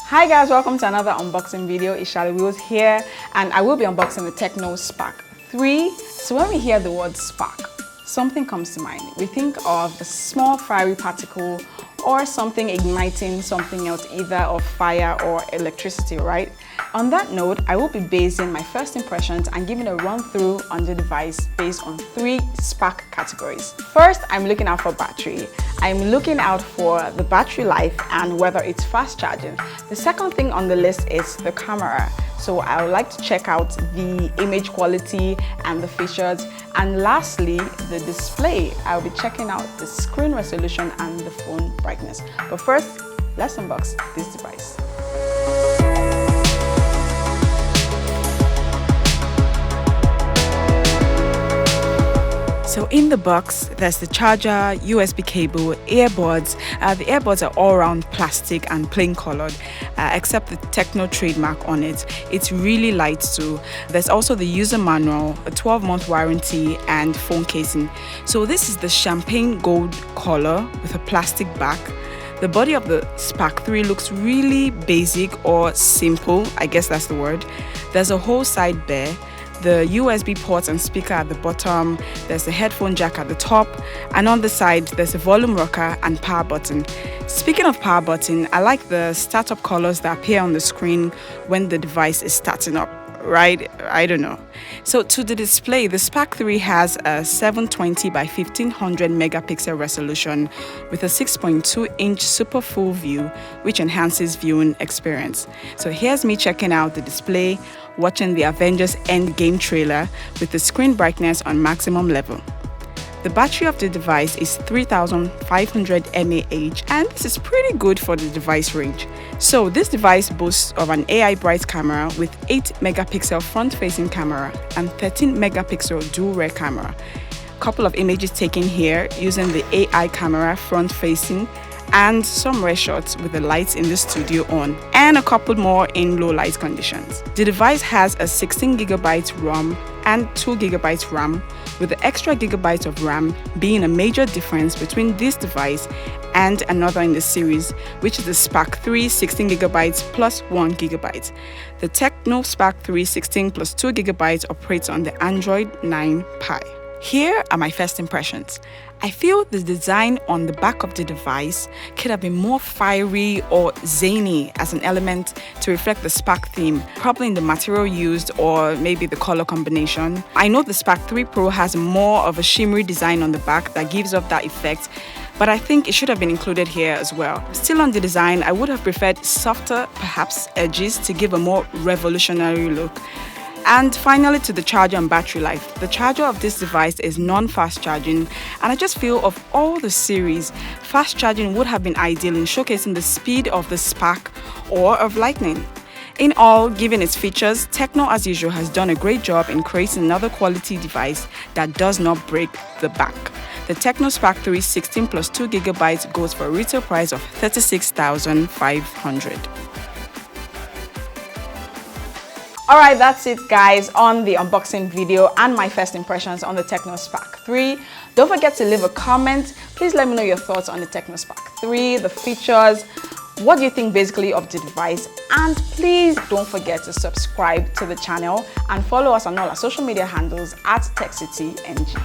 Hi guys, welcome to another unboxing video. It's Shalewills here, and I will be unboxing the Tecno Spark 3. So when we hear the word spark, something comes to mind. We think of a small fiery particle or something igniting something else, either of fire or electricity, right? On that note, I will be basing my first impressions and giving a run through on the device based on 3 spark categories. First, I'm looking out for battery. I'm looking out for the battery life and whether it's fast charging. The second thing on the list is the camera. So I would like to check out the image quality and the features. And lastly, the display. I'll be checking out the screen resolution and the phone brightness. But first, let's unbox this device. So in the box, there's the charger, USB cable, earbuds. The earbuds are all around plastic and plain colored, except the Tecno trademark on it. It's really light too. There's also the user manual, a 12-month warranty, and phone casing. So this is the champagne gold color with a plastic back. The body of the Spark 3 looks really basic or simple, I guess that's the word. There's a whole side bare. The USB ports and speaker at the bottom, there's the headphone jack at the top, and on the side there's a volume rocker and power button. Speaking of power button, I like the startup colors that appear on the screen when the device is starting up, right? I don't know. So to the display, the Spark 3 has a 720 by 1500 megapixel resolution with a 6.2-inch super full view, which enhances viewing experience. So here's me checking out the display, watching the Avengers Endgame trailer with the screen brightness on maximum level. The battery of the device is 3500 mAh, and this is pretty good for the device range. So this device boasts of an AI bright camera with 8 megapixel front-facing camera and 13 megapixel dual rear camera. Couple of images taken here using the AI camera front-facing, and some rare shots with the lights in the studio on, and a couple more in low light conditions. The device has a 16GB ROM and 2GB RAM, with the extra gigabyte of RAM being a major difference between this device and another in the series, which is the Spark 3 16GB plus 1GB. The Tecno Spark 3 16 plus 2GB operates on the Android 9 Pie. Here are my first impressions. I feel the design on the back of the device could have been more fiery or zany as an element to reflect the Spark theme, probably in the material used or maybe the color combination. I know the Spark 3 Pro has more of a shimmery design on the back that gives off that effect, but I think it should have been included here as well. Still on the design, I would have preferred softer, perhaps, edges to give a more revolutionary look. And finally, to the charger and battery life. The charger of this device is non-fast charging, and I just feel of all the series, fast charging would have been ideal in showcasing the speed of the Spark or of Lightning. In all, given its features, Tecno as usual has done a great job in creating another quality device that does not break the bank. The Tecno Spark 3 16 plus 2GB goes for a retail price of $36,500. Alright, that's it guys on the unboxing video and my first impressions on the Tecno Spark 3. Don't forget to leave a comment. Please let me know your thoughts on the Tecno Spark 3, the features, what do you think basically of the device, and please don't forget to subscribe to the channel and follow us on all our social media handles at TechCity NG.